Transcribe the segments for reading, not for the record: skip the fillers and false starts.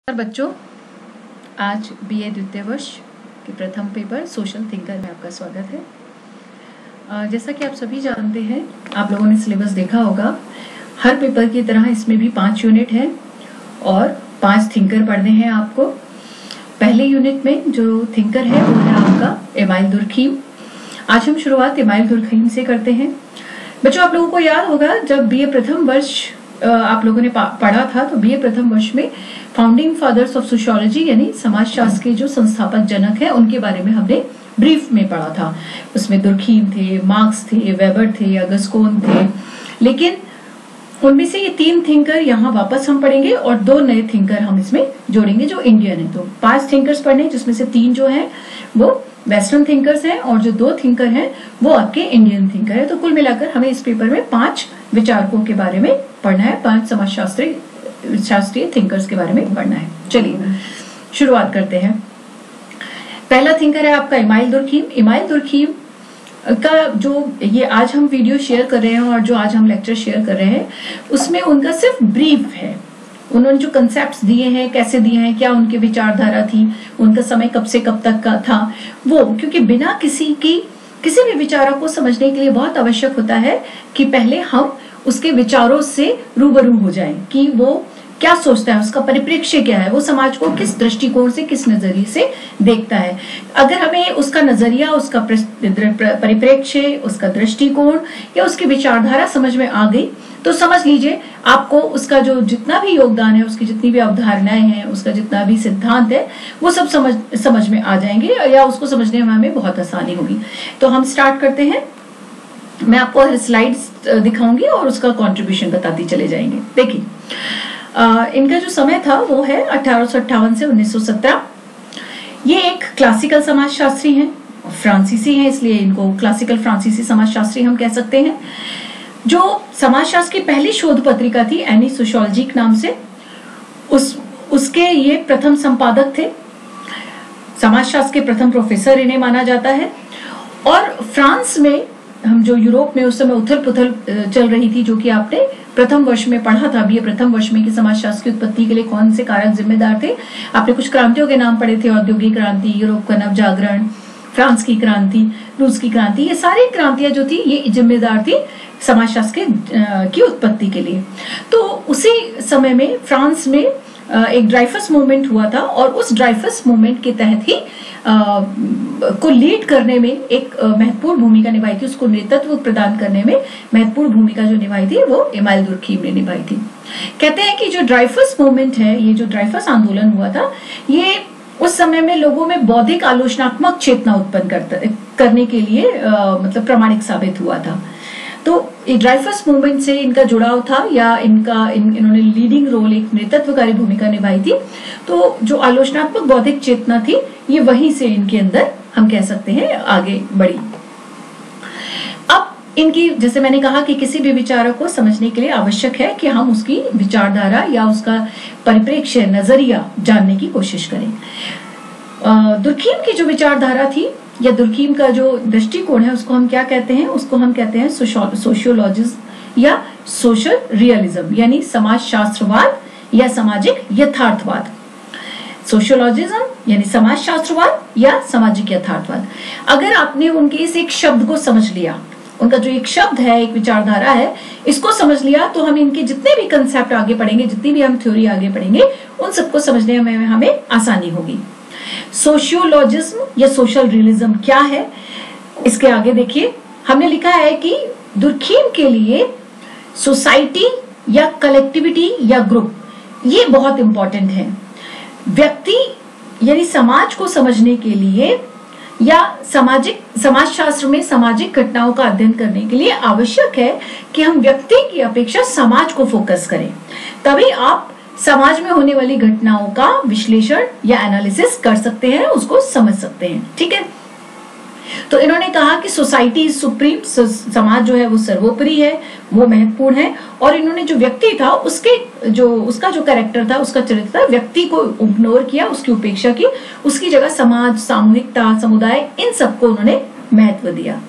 बच्चों, आज बीए द्वितीय वर्ष के प्रथम पेपर सोशल थिंकर में आपका स्वागत है। जैसा कि आप सभी जानते हैं, आप लोगों ने सिलेबस देखा होगा। हर पेपर की तरह इसमें भी 5 यूनिट हैं और 5 थिंकर पढ़ने हैं आपको। पहले यूनिट में जो थिंकर है वो है आपका एमाइल दुर्खीम। आज हम शुरुआत एमाइल दुर्खीम से करते हैं। बच्चों, आप लोगों को याद होगा जब बीए प्रथम वर्ष आप लोगों ने पढ़ा था, तो बीए प्रथम वर्ष में फाउंडिंग फादर्स ऑफ सोशियोलॉजी यानी समाजशास्त्र के जो संस्थापक जनक हैं उनके बारे में हमने ब्रीफ में पढ़ा था। उसमें दुर्खीम थे, मार्क्स थे, वेबर थे, अगस्कोन थे। लेकिन उनमें से ये 3 थिंकर यहाँ वापस हम पढ़ेंगे और 2 नए थिंकर हम इसमें जोड़ेंगे जो इंडियन है। तो 5 थिंकर्स पढ़ने, जिसमें से 3 जो है वो वेस्टर्न थिंकर्स हैं और जो 2 थिंकर हैं वो आपके इंडियन थिंकर है। तो कुल मिलाकर हमें इस पेपर में 5 विचारकों के बारे में पढ़ना है, 5 शास्त्रीय थिंकर्स के बारे में पढ़ना है। चलिए शुरुआत करते हैं। पहला थिंकर है आपका एमाइल दुर्खीम। एमाइल दुर्खीम का जो ये आज हम वीडियो शेयर कर रहे हैं और जो आज हम लेक्चर शेयर कर रहे हैं उसमें उनका सिर्फ ब्रीफ है। उन्होंने जो कंसेप्ट्स दिए हैं, कैसे दिए हैं, क्या उनकी विचारधारा थी, उनका समय कब से कब तक का था, वो क्योंकि बिना किसी भी विचारों को समझने के लिए बहुत आवश्यक होता है कि पहले हम उसके विचारों से रूबरू हो जाएं कि वो क्या सोचता है, उसका परिप्रेक्ष्य क्या है, वो समाज को किस दृष्टिकोण से, किस नजरिए से देखता है। अगर हमें उसका नजरिया, उसका परिप्रेक्ष्य, उसका दृष्टिकोण या उसकी विचारधारा समझ में आ गई तो समझ लीजिए आपको उसका जो जितना भी योगदान है, उसकी जितनी भी अवधारणाएं हैं, उसका जितना भी सिद्धांत है, वो सब समझ में आ जाएंगे या उसको समझने में हमें बहुत आसानी होगी। तो हम स्टार्ट करते हैं। मैं आपको हर स्लाइड्स दिखाऊंगी और उसका कंट्रीब्यूशन बताती चले जाएंगे। देखिए, इनका जो समय था वो है 1858 से 1917। ये एक क्लासिकल समाजशास्त्री हैं, फ्रांसीसी हैं, इसलिए इनको क्लासिकल फ्रांसीसी समाजशास्त्री हम कह सकते हैं। जो समाजशास्त्र की पहली शोध पत्रिका थी एनी सोशियोलॉजी नाम से, उसके ये प्रथम संपादक थे। समाजशास्त्र के प्रथम प्रोफेसर इन्हें माना जाता है। और फ्रांस में, हम जो यूरोप में उस समय उथल पुथल चल रही थी, जो कि आपने प्रथम वर्ष में पढ़ा था, बीए प्रथम वर्ष में कि समाजशास्त्र की उत्पत्ति के लिए कौन से कारक जिम्मेदार थे। आपने कुछ क्रांतियों के नाम पढ़े थे, औद्योगिक क्रांति, यूरोप का नवजागरण, फ्रांस की क्रांति, रूस की क्रांति। ये सारी क्रांतियां जो थी ये जिम्मेदार थी समाजशास्त्र की उत्पत्ति के लिए। तो उसी समय में फ्रांस में एक ड्राइफस मूवमेंट हुआ था और उस ड्राइफस मूवमेंट के तहत ही को लीड करने में एक महत्वपूर्ण भूमिका निभाई थी, उसको नेतृत्व प्रदान करने में महत्वपूर्ण भूमिका जो निभाई थी वो एमाइल दुर्खीम ने निभाई थी। कहते हैं कि जो ड्राइफस मूवमेंट है, ये जो ड्राइफस आंदोलन हुआ था, ये उस समय में लोगों में बौद्धिक आलोचनात्मक चेतना उत्पन्न करने के लिए मतलब प्रामाणिक साबित हुआ था। तो ड्राइफस मूवमेंट से इनका जुड़ाव था या इन्होंने लीडिंग रोल, एक नेतृत्वकारी भूमिका निभाई थी। तो जो आलोचनात्मक बौद्धिक चेतना थी ये वहीं से इनके अंदर हम कह सकते हैं आगे बढ़ी। अब इनकी, जैसे मैंने कहा कि किसी भी विचारों को समझने के लिए आवश्यक है कि हम उसकी विचारधारा या उसका परिप्रेक्ष्य, नजरिया जानने की कोशिश करें। दुर्खीम की जो विचारधारा थी या दुर्खीम का जो दृष्टिकोण है उसको हम क्या कहते हैं? उसको हम कहते हैं सोशियोलॉजिज्म या सोशल रियलिज्म, यानी समाजशास्त्रवाद या सामाजिक यथार्थवाद। सोशियोलॉजिज्म यानी समाजशास्त्रवाद या सामाजिक यथार्थवाद। अगर आपने उनके इस एक शब्द को समझ लिया, उनका जो एक शब्द है, एक विचारधारा है, इसको समझ लिया तो हम इनके जितने भी कंसेप्ट आगे पढ़ेंगे, जितनी भी हम थ्योरी आगे पढ़ेंगे, उन सबको समझने में हमें आसानी होगी। सोशियोलॉजिज्म या सोशल रियलिज्म क्या है? इसके आगे देखिए, हमने लिखा है कि दुर्खीम के लिए सोसाइटी या कलेक्टिविटी या ग्रुप ये बहुत इंपॉर्टेंट है। व्यक्ति यानी समाज को समझने के लिए या समाजशास्त्र में सामाजिक घटनाओं का अध्ययन करने के लिए आवश्यक है कि हम व्यक्ति की अपेक्षा समाज को फोकस करें। तभी आप समाज में होने वाली घटनाओं का विश्लेषण या एनालिसिस कर सकते हैं, उसको समझ सकते हैं। ठीक है, तो इन्होंने कहा कि सोसाइटी इज सुप्रीम, समाज जो है वो सर्वोपरि है, वो महत्वपूर्ण है। और इन्होंने जो व्यक्ति था उसका जो कैरेक्टर था, उसका चरित्र था, व्यक्ति को इग्नोर किया, उसकी उपेक्षा की, उसकी जगह समाज, सामूहिकता, समुदाय, इन सबको उन्होंने महत्व दिया।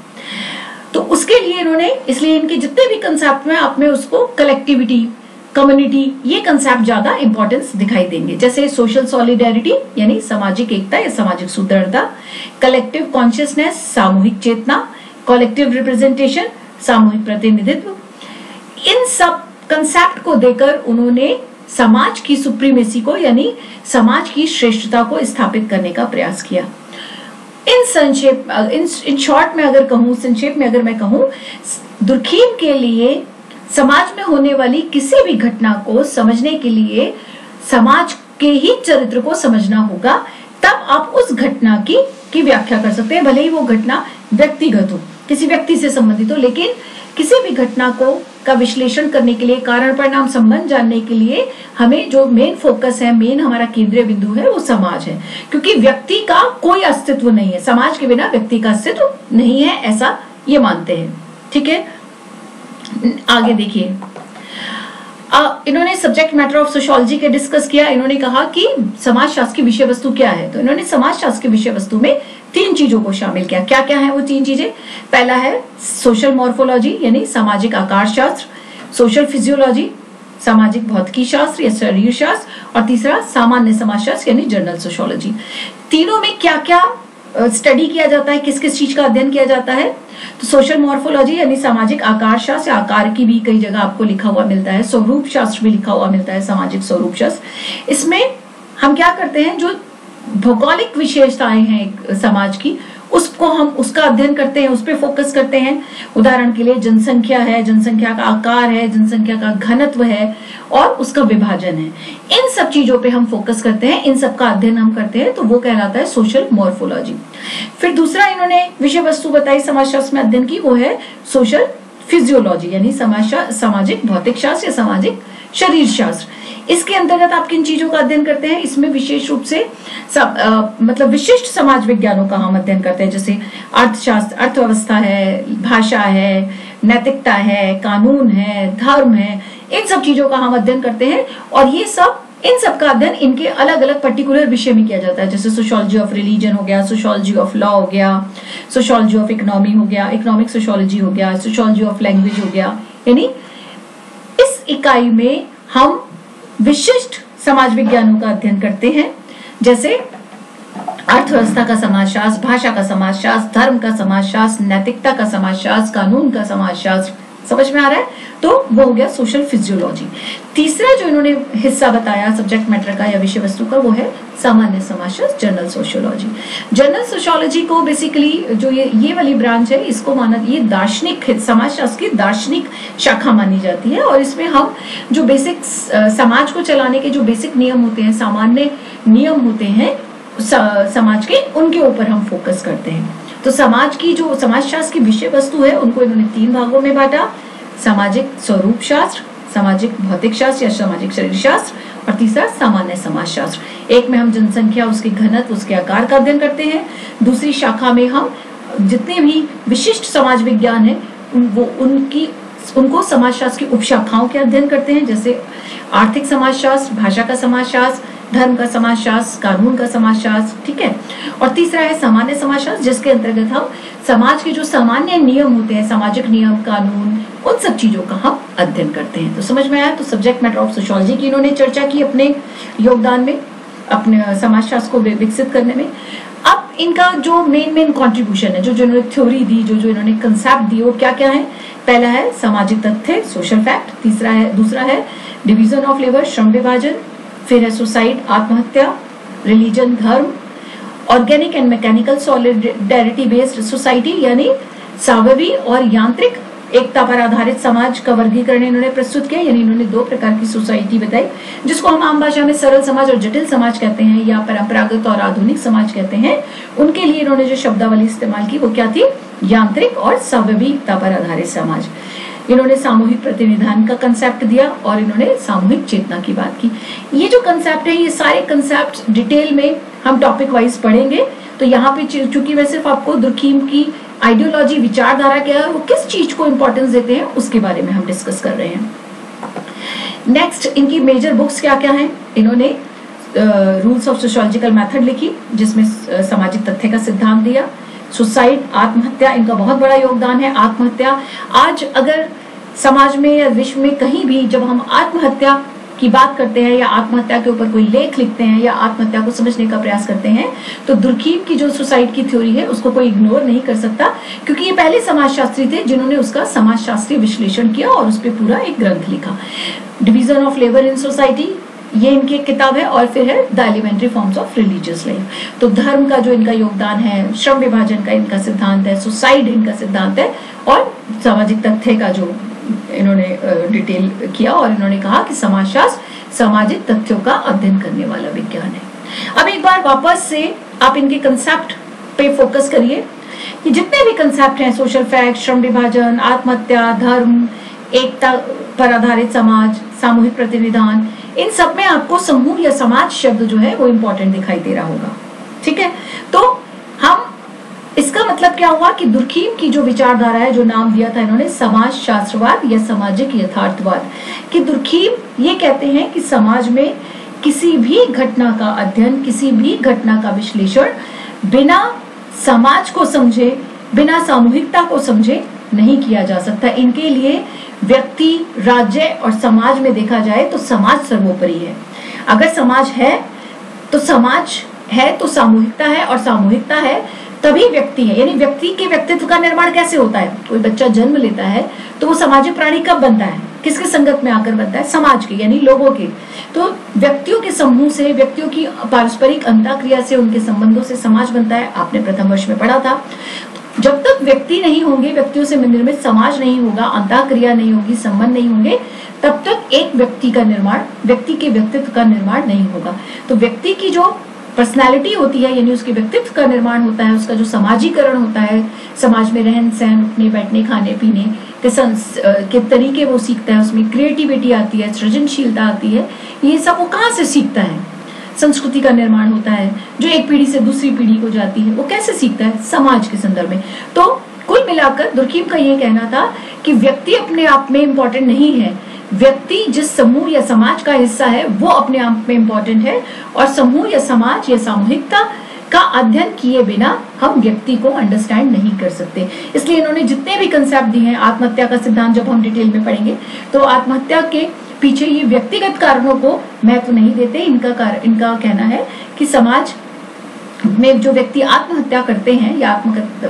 तो उसके लिए इन्होंने, इसलिए इनके जितने भी कंसेप्ट में आप में उसको कलेक्टिविटी, कम्युनिटी, ये कंसेप्ट ज्यादा इंपॉर्टेंस दिखाई देंगे। जैसे सोशल सॉलिडेरिटी यानी सामाजिक एकता या सामाजिक सुदृढ़ता, कलेक्टिव कॉन्शियसनेस सामूहिक चेतना, कलेक्टिव रिप्रेजेंटेशन सामूहिक प्रतिनिधित्व, इन सब कंसेप्ट को देकर उन्होंने समाज की सुप्रीमेसी को यानी समाज की श्रेष्ठता को स्थापित करने का प्रयास किया। इन शॉर्ट में अगर कहूं, संक्षेप में अगर मैं कहूं, दुर्खीम के लिए समाज में होने वाली किसी भी घटना को समझने के लिए समाज के ही चरित्र को समझना होगा, तब आप उस घटना की व्याख्या कर सकते हैं। भले ही वो घटना व्यक्तिगत हो, किसी व्यक्ति से संबंधित हो, लेकिन किसी भी घटना का विश्लेषण करने के लिए, कारण परिणाम संबंध जानने के लिए हमें जो मेन फोकस है, मेन हमारा केंद्रीय बिंदु है, वो समाज है। क्योंकि व्यक्ति का कोई अस्तित्व नहीं है, समाज के बिना व्यक्ति का अस्तित्व नहीं है, ऐसा ये मानते हैं। ठीक है, आगे देखिए, इन्होंने सब्जेक्ट मैटर ऑफ सोशियोलॉजी के डिस्कस किया। इन्होंने कहा कि समाजशास्त्र की विषय वस्तु क्या है, तो इन्होंने समाजशास्त्र की विषय वस्तु में 3 चीजों को शामिल किया। क्या क्या है वो 3 चीजें? पहला है सोशल मॉर्फोलॉजी यानी सामाजिक आकार शास्त्र, सोशल फिजियोलॉजी सामाजिक भौतिकी शास्त्र या शरीर शास्त्र, और तीसरा सामान्य समाजशास्त्र यानी जनरल सोशियोलॉजी। तीनों में क्या क्या स्टडी किया जाता है, किस किस चीज का अध्ययन किया जाता है? तो सोशल मॉर्फोलॉजी यानी सामाजिक आकार शास्त्र, आकार की भी कई जगह आपको लिखा हुआ मिलता है, स्वरूप शास्त्र भी लिखा हुआ मिलता है, सामाजिक स्वरूप शास्त्र। इसमें हम क्या करते हैं, जो भौगोलिक विशेषताएं हैं समाज की, उसका अध्ययन करते हैं, उस पर फोकस करते हैं। उदाहरण के लिए जनसंख्या है, जनसंख्या का आकार है, जनसंख्या का घनत्व है और उसका विभाजन है। इन सब चीजों पे हम फोकस करते हैं, इन सब का अध्ययन हम करते हैं, तो वो कहलाता है सोशल मॉर्फोलॉजी। फिर दूसरा इन्होंने विषय वस्तु बताई समाजशास्त्र में अध्ययन की, वो है सोशल फिजियोलॉजी यानी सामाजिक भौतिक शास्त्र या सामाजिक शरीर शास्त्र। इसके अंतर्गत आप किन चीजों का अध्ययन करते हैं? इसमें विशेष रूप से मतलब विशिष्ट समाज विज्ञानों का हम अध्ययन करते हैं, जैसे अर्थशास्त्र, अर्थव्यवस्था है, भाषा है, नैतिकता है, कानून है, धर्म है, इन सब चीजों का हम अध्ययन करते हैं। और ये सब, इन सब का अध्ययन इनके अलग अलग पर्टिकुलर विषय में किया जाता है, जैसे सोशियोलॉजी ऑफ रिलीजन हो गया, सोशियोलॉजी ऑफ लॉ हो गया, सोशियोलॉजी ऑफ इकोनॉमी हो गया, इकोनॉमिक सोशियोलॉजी हो गया, सोशियोलॉजी ऑफ लैंग्वेज हो गया। यानी इस इकाई में हम विशिष्ट समाज विज्ञानों का अध्ययन करते हैं, जैसे अर्थव्यवस्था का समाजशास्त्र, भाषा का समाजशास्त्र, धर्म का समाजशास्त्र, नैतिकता का समाजशास्त्र, कानून का समाजशास्त्र। समझ में आ रहा है? तो वो हो गया सोशल फिजियोलॉजी। तीसरा जो इन्होंने हिस्सा बताया सब्जेक्ट मैटर का या विषय वस्तु का, वो है सामान्य समाजशास्त्र, जनरल सोशियोलॉजी। जनरल सोशियोलॉजी को बेसिकली जो ये वाली ब्रांच है, इसको माना, ये दार्शनिक समाजशास्त्र की दार्शनिक शाखा मानी जाती है। और इसमें हम जो बेसिक समाज को चलाने के जो बेसिक नियम होते हैं, सामान्य नियम होते हैं समाज के, उनके ऊपर हम फोकस करते हैं। तो समाज की जो समाजशास्त्र की विषय वस्तु है, उनको इन्होंने 3 भागों में बांटा: सामाजिक स्वरूप शास्त्र, सामाजिक भौतिक शास्त्र या सामाजिक शरीर शास्त्र, और तीसरा सामान्य समाजशास्त्र। एक में हम जनसंख्या, उसके घनत्व, उसके आकार का अध्ययन करते हैं। दूसरी शाखा में हम जितने भी विशिष्ट समाज विज्ञान है, उनको समाजशास्त्र की उपशाखाओं के अध्ययन करते हैं, जैसे आर्थिक समाजशास्त्र, भाषा का समाजशास्त्र, धर्म का समाजशास्त्र, कानून का समाजशास्त्र। ठीक है। और तीसरा है सामान्य समाजशास्त्र, जिसके अंतर्गत हम समाज के जो सामान्य नियम होते हैं, सामाजिक नियम, कानून, उन सब चीजों का हम अध्ययन करते हैं। तो समझ में आया? तो सब्जेक्ट मैटर ऑफ सोशियोलॉजी की इन्होंने चर्चा की अपने योगदान में, अपने समाजशास्त्र को विकसित करने में। अब इनका जो मेन कॉन्ट्रीब्यूशन है, जो इन्होंने थ्योरी दी, जो इन्होंने कंसेप्ट दिए, वो क्या क्या है? पहला है सामाजिक तथ्य, सोशल फैक्ट। दूसरा है डिवीजन ऑफ लेबर, श्रम विभाजन। फिर है सुसाइड, आत्महत्या, रिलीजन, धर्म, organic and mechanical solidarity based society यानी स्वाभाविक और यांत्रिक एकता पर आधारित समाज का वर्गीकरण इन्होंने प्रस्तुत किया। यानी इन्होंने 2 प्रकार की सोसाइटी बताई, जिसको हम आम भाषा में सरल समाज और जटिल समाज कहते हैं, या परंपरागत और आधुनिक समाज कहते हैं। उनके लिए इन्होंने जो शब्दावली इस्तेमाल की वो क्या थी? यांत्रिक और स्वाभाविकता पर आधारित समाज। इन्होंने सामूहिक प्रतिनिधान का कंसेप्ट दिया और इन्होंने सामूहिक चेतना की बात की। ये जो कंसेप्ट है, ये सारे कंसेप्ट डिटेल में हम टॉपिक वाइज पढ़ेंगे। तो यहाँ पे चूंकि मैं सिर्फ आपको दुर्खीम की आइडियोलॉजी, विचारधारा क्या है, वो किस चीज को इंपॉर्टेंस देते हैं, उसके बारे में हम डिस्कस कर रहे हैं। नेक्स्ट, इनकी मेजर बुक्स क्या क्या हैं? इन्होंने रूल्स ऑफ सोशियोलॉजिकल मेथड लिखी, जिसमें सामाजिक तथ्य का सिद्धांत दिया। सुसाइड, आत्महत्या, इनका बहुत बड़ा योगदान है। आत्महत्या, आज अगर समाज में या विश्व में कहीं भी जब हम आत्महत्या की बात करते हैं या आत्महत्या के ऊपर कोई लेख लिखते हैं या आत्महत्या को समझने का प्रयास करते हैं, तो दुर्खीम की जो सुसाइड की थ्योरी है उसको कोई इग्नोर नहीं कर सकता, क्योंकि ये पहले समाजशास्त्री थे जिन्होंने उसका समाजशास्त्रीय विश्लेषण किया और उस पर पूरा एक ग्रंथ लिखा। Division of labour in society, ये इनकी एक किताब है, और फिर है the elementary forms of religious life. तो धर्म का जो इनका योगदान है, श्रम विभाजन का इनका सिद्धांत है, सुसाइड इनका सिद्धांत है, और सामाजिक तथ्य का जो इन्होंने डिटेल किया, और इन्होंने कहा कि समाजशास्त्र सामाजिक तथ्यों का अध्ययन करने वाला विज्ञान है। अब एक बार वापस से आप इनके कंसेप्ट पे फोकस करिए कि जितने भी कंसेप्ट हैं, सोशल फैक्ट, श्रम विभाजन, आत्महत्या, धर्म, एकता पर आधारित समाज, सामूहिक प्रतिनिधान, इन सब में आपको समूह या समाज शब्द जो है वो इंपॉर्टेंट दिखाई दे रहा होगा। ठीक है, तो हम इसका मतलब क्या हुआ कि दुर्खीम की जो विचारधारा है, जो नाम दिया था इन्होंने समाज शास्त्रवाद या सामाजिक यथार्थवाद, कि दुर्खीम ये कहते हैं कि समाज में किसी भी घटना का अध्ययन, किसी भी घटना का विश्लेषण बिना समाज को समझे, बिना सामूहिकता को समझे नहीं किया जा सकता। इनके लिए व्यक्ति, राज्य और समाज में देखा जाए तो समाज सर्वोपरि है। अगर समाज है तो समाज है, तो सामूहिकता है, और सामूहिकता है तभी व्यक्ति है। यानी व्यक्ति के व्यक्तित्व का निर्माण कैसे होता है? कोई बच्चा जन्म लेता है तो वो सामाजिक प्राणी कब बनता है? किसके संगत में आकर बनता है? समाज के, यानी लोगों के। तो व्यक्तियों के समूह से, व्यक्तियों की पारस्परिक अंतःक्रिया से, उनके संबंधों से समाज बनता है। आपने प्रथम वर्ष में पढ़ा था। जब तक व्यक्ति नहीं होंगे, व्यक्तियों से निर्मित समाज नहीं होगा, अंतःक्रिया नहीं होगी, संबंध नहीं होंगे, तब तक एक व्यक्ति का निर्माण, व्यक्ति के व्यक्तित्व का निर्माण नहीं होगा। तो व्यक्ति की जो पर्सनालिटी होती है, यानी उसके व्यक्तित्व का निर्माण होता है, उसका जो समाजीकरण होता है, समाज में रहन सहन, उठने बैठने, खाने पीने के तरीके वो सीखता है, उसमें क्रिएटिविटी आती है, सृजनशीलता आती है। ये सब वो कहाँ से सीखता है? संस्कृति का निर्माण होता है जो एक पीढ़ी से दूसरी पीढ़ी को जाती है। वो कैसे सीखता है? समाज के संदर्भ में। तो कुल मिलाकर दुर्खीम का ये कहना था कि व्यक्ति अपने आप में इम्पोर्टेंट नहीं है, व्यक्ति जिस समूह या समाज का हिस्सा है वो अपने आप में इम्पोर्टेंट है, और समूह या समाज या सामूहिकता का अध्ययन किए बिना हम व्यक्ति को अंडरस्टैंड नहीं कर सकते। इसलिए इन्होंने जितने भी कंसेप्ट दिए हैं, आत्महत्या का सिद्धांत जब हम डिटेल में पढ़ेंगे तो आत्महत्या के पीछे ये व्यक्तिगत कारणों को महत्व नहीं देते। इनका कहना है कि समाज में जो व्यक्ति आत्महत्या करते हैं या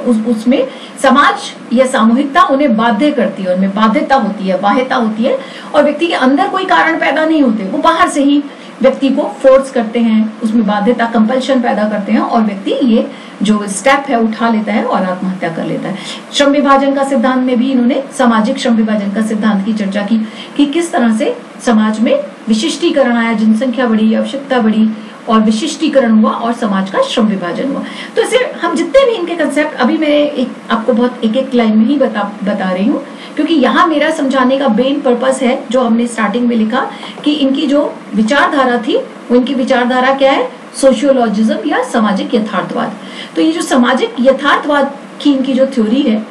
उसमें समाज या सामूहिकता उन्हें बाध्य करती है, उनमें बाध्यता होती है, बाह्यता होती है, और व्यक्ति के अंदर कोई कारण पैदा नहीं होते, वो बाहर से ही व्यक्ति को फोर्स करते हैं, उसमें बाध्यता, कंपल्शन पैदा करते हैं, और व्यक्ति ये जो स्टेप है उठा लेता है और आत्महत्या कर लेता है। श्रम विभाजन का सिद्धांत में भी इन्होंने सामाजिक श्रम विभाजन का सिद्धांत की चर्चा की कि किस तरह से समाज में विशिष्टीकरण आया, जनसंख्या बढ़ी, आवश्यकता बढ़ी और विशिष्टीकरण हुआ और समाज का श्रम विभाजन हुआ। तो इसे हम जितने भी इनके कंसेप्ट, अभी मैं आपको बहुत एक लाइन में ही बता रही हूँ, क्योंकि यहाँ मेरा समझाने का मेन पर्पस है जो हमने स्टार्टिंग में लिखा कि इनकी जो विचारधारा थी वो इनकी विचारधारा क्या है? सोशियोलॉजिज्म या सामाजिक यथार्थवाद। तो ये जो सामाजिक यथार्थवाद की इनकी जो थ्योरी है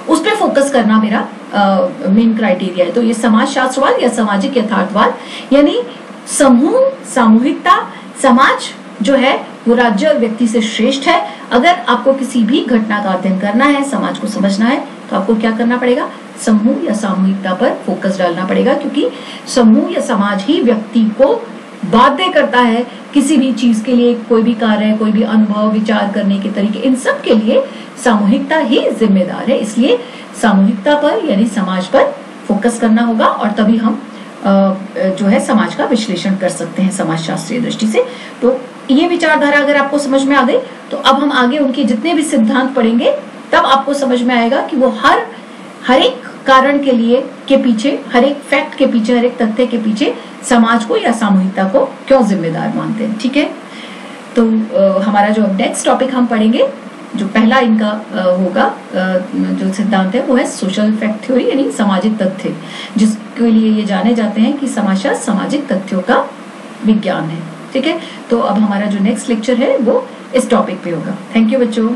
उस पर फोकस करना मेरा मेन क्राइटेरिया है। तो ये समाज शास्त्रवाद या सामाजिक यथार्थवाद, यानी समूह, सामूहिकता, समाज जो है वो राज्य और व्यक्ति से श्रेष्ठ है। अगर आपको किसी भी घटना का अध्ययन करना है, समाज को समझना है, तो आपको क्या करना पड़ेगा? समूह या सामूहिकता पर फोकस डालना पड़ेगा, क्योंकि समूह या समाज ही व्यक्ति को बाध्य करता है किसी भी चीज के लिए, कोई भी कार्य, कोई भी अनुभव, विचार करने के तरीके, इन सब के लिए सामूहिकता ही जिम्मेदार है। इसलिए सामूहिकता पर यानी समाज पर फोकस करना होगा, और तभी हम जो है समाज का विश्लेषण कर सकते हैं समाज शास्त्रीय दृष्टि से। तो ये विचारधारा अगर आपको समझ में आ गई तो अब हम आगे उनके जितने भी सिद्धांत पढ़ेंगे तब आपको समझ में आएगा कि वो हर एक कारण के लिए के पीछे, हर एक फैक्ट के पीछे, हर एक तथ्य के पीछे समाज को या सामूहिकता को क्यों जिम्मेदार मानते हैं। ठीक है, तो हमारा जो नेक्स्ट टॉपिक हम पढ़ेंगे, जो पहला इनका होगा जो सिद्धांत है वो है सोशल फैक्ट थ्योरी, यानी सामाजिक तथ्य, जिसके लिए ये जाने जाते हैं कि समाजशास्त्र सामाजिक तथ्यों का विज्ञान है। ठीक है, तो अब हमारा जो नेक्स्ट लेक्चर है वो इस टॉपिक पे होगा। थैंक यू बच्चों।